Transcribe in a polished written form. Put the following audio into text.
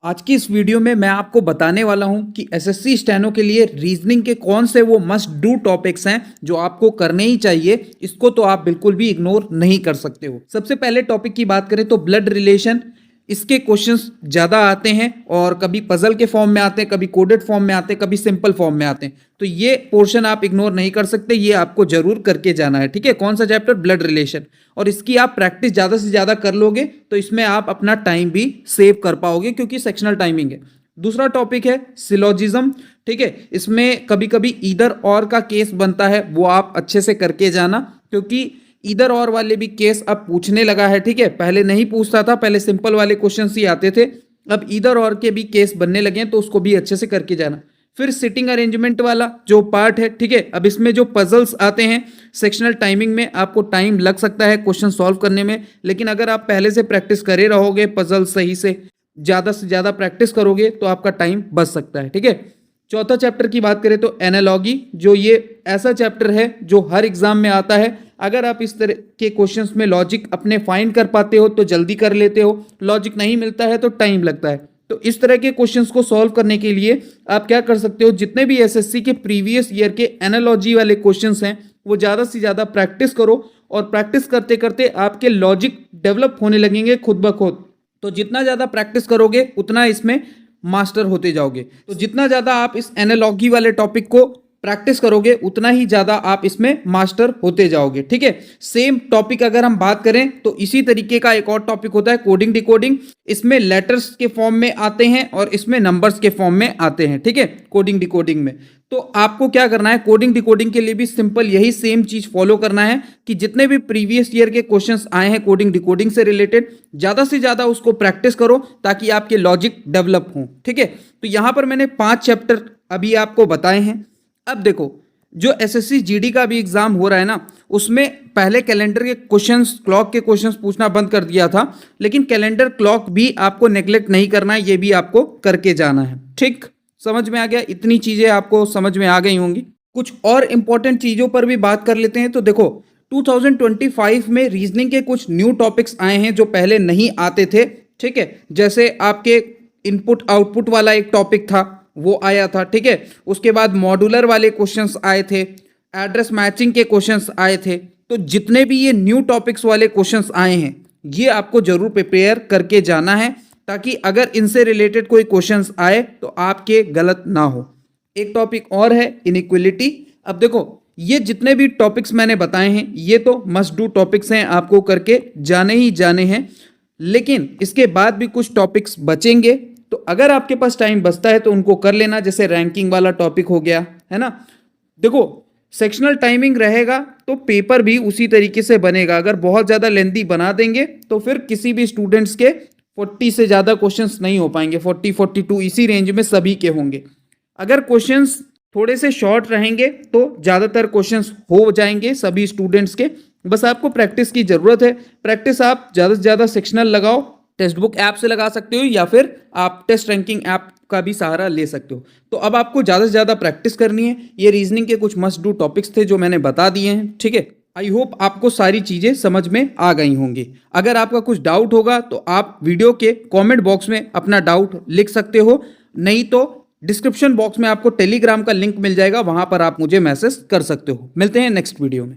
आज की इस वीडियो में मैं आपको बताने वाला हूं कि एसएससी स्टेनो के लिए रीजनिंग के कौन से वो मस्ट डू टॉपिक्स हैं जो आपको करने ही चाहिए। इसको तो आप बिल्कुल भी इग्नोर नहीं कर सकते हो। सबसे पहले टॉपिक की बात करें तो ब्लड रिलेशन। इसके क्वेश्चंस ज़्यादा आते हैं और कभी पजल के फॉर्म में आते हैं, कभी कोडेड फॉर्म में आते हैं, कभी सिंपल फॉर्म में आते हैं। तो ये पोर्शन आप इग्नोर नहीं कर सकते, ये आपको जरूर करके जाना है। ठीक है, कौन सा चैप्टर? Blood relation. और इसकी आप प्रैक्टिस ज़्यादा से ज़्यादा कर लोगे तो इसमें आप अपना टाइम भी सेव कर पाओगे क्योंकि सेक्शनल टाइमिंग है। दूसरा टॉपिक है सिलोजिज्म। ठीक है, इसमें कभी कभी ईदर और का केस बनता है, वो आप अच्छे से करके जाना क्योंकि इधर और वाले भी केस अब पूछने लगा है। ठीक है, पहले नहीं पूछता था, पहले सिंपल वाले क्वेश्चंस ही आते थे, अब इधर और के भी केस बनने लगे हैं तो उसको भी अच्छे से करके जाना। फिर सिटिंग अरेंजमेंट वाला जो पार्ट है, ठीक है, अब इसमें जो पजल्स आते हैं सेक्शनल टाइमिंग में आपको टाइम लग सकता है क्वेश्चन सॉल्व करने में, लेकिन अगर आप पहले से प्रैक्टिस करे रहोगे, पजल सही से ज़्यादा प्रैक्टिस करोगे तो आपका टाइम बच सकता है। ठीक है, चौथा चैप्टर की बात करें तो एनालॉजी, जो ये ऐसा चैप्टर है जो हर एग्जाम में आता है। अगर आप इस तरह के क्वेश्चंस में लॉजिक अपने फाइंड कर पाते हो तो जल्दी कर लेते हो, लॉजिक नहीं मिलता है तो टाइम लगता है। तो इस तरह के क्वेश्चंस को सॉल्व करने के लिए आप क्या कर सकते हो, जितने भी एसएससी के प्रीवियस ईयर के एनालॉजी वाले क्वेश्चंस हैं वो ज़्यादा से ज़्यादा प्रैक्टिस करो और प्रैक्टिस करते करते आपके लॉजिक डेवलप होने लगेंगे खुद ब खुद। तो जितना ज़्यादा प्रैक्टिस करोगे उतना इसमें मास्टर होते जाओगे। तो जितना ज़्यादा आप इस एनालॉजी वाले टॉपिक को प्रैक्टिस करोगे उतना ही ज़्यादा आप इसमें मास्टर होते जाओगे। ठीक है, सेम टॉपिक अगर हम बात करें तो इसी तरीके का एक और टॉपिक होता है कोडिंग डिकोडिंग। इसमें लेटर्स के फॉर्म में आते हैं और इसमें नंबर्स के फॉर्म में आते हैं। ठीक है, कोडिंग डिकोडिंग में तो आपको क्या करना है, कोडिंग डिकोडिंग के लिए भी सिंपल यही सेम चीज फॉलो करना है कि जितने भी प्रीवियस ईयर के क्वेश्चंस आए हैं कोडिंग डिकोडिंग से रिलेटेड ज़्यादा से ज़्यादा उसको प्रैक्टिस करो ताकि आपके लॉजिक डेवलप हों। ठीक है, तो यहाँ पर मैंने 5 चैप्टर अभी आपको बताए हैं। अब देखो, जो एसएससी जीडी का भी एग्जाम हो रहा है ना, उसमें पहले कैलेंडर के क्वेश्चंस, क्लॉक के क्वेश्चंस पूछना बंद कर दिया था, लेकिन कैलेंडर क्लॉक भी आपको नेग्लेक्ट नहीं करना है, ये भी आपको करके जाना है। ठीक, समझ में आ गया? इतनी चीजें आपको समझ में आ गई होंगी। कुछ और इंपॉर्टेंट चीजों पर भी बात कर लेते हैं। तो देखो 2025 में रीजनिंग के कुछ न्यू टॉपिक्स आए हैं जो पहले नहीं आते थे। ठीक है, जैसे आपके इनपुट आउटपुट वाला एक टॉपिक था वो आया था। ठीक है, उसके बाद मॉड्यूलर वाले क्वेश्चंस आए थे, एड्रेस मैचिंग के क्वेश्चंस आए थे। तो जितने भी ये न्यू टॉपिक्स वाले क्वेश्चंस आए हैं ये आपको जरूर प्रिपेयर करके जाना है ताकि अगर इनसे रिलेटेड कोई क्वेश्चंस आए तो आपके गलत ना हो। एक टॉपिक और है इनइक्वलिटी। अब देखो, ये जितने भी टॉपिक्स मैंने बताए हैं ये तो मस्ट डू टॉपिक्स हैं, आपको करके जाने ही जाने हैं, लेकिन इसके बाद भी कुछ टॉपिक्स बचेंगे। तो अगर आपके पास टाइम बचता है तो उनको कर लेना, जैसे रैंकिंग वाला टॉपिक हो गया है ना। देखो, सेक्शनल टाइमिंग रहेगा तो पेपर भी उसी तरीके से बनेगा। अगर बहुत ज़्यादा लेंथी बना देंगे तो फिर किसी भी स्टूडेंट्स के 40 से ज़्यादा क्वेश्चंस नहीं हो पाएंगे, 40-42 इसी रेंज में सभी के होंगे। अगर क्वेश्चंस थोड़े से शॉर्ट रहेंगे तो ज़्यादातर क्वेश्चंस हो जाएंगे सभी स्टूडेंट्स के। बस आपको प्रैक्टिस की ज़रूरत है। प्रैक्टिस आप ज़्यादा से ज़्यादा सेक्शनल लगाओ, टेक्स्ट बुक ऐप से लगा सकते हो या फिर आप टेस्ट रैंकिंग ऐप का भी सहारा ले सकते हो। तो अब आपको ज़्यादा से ज़्यादा प्रैक्टिस करनी है। ये रीजनिंग के कुछ मस्ट डू टॉपिक्स थे जो मैंने बता दिए हैं। ठीक है, आई होप आपको सारी चीज़ें समझ में आ गई होंगी। अगर आपका कुछ डाउट होगा तो आप वीडियो के कमेंट बॉक्स में अपना डाउट लिख सकते हो, नहीं तो डिस्क्रिप्शन बॉक्स में आपको टेलीग्राम का लिंक मिल जाएगा, वहां पर आप मुझे मैसेज कर सकते हो। मिलते हैं नेक्स्ट वीडियो में।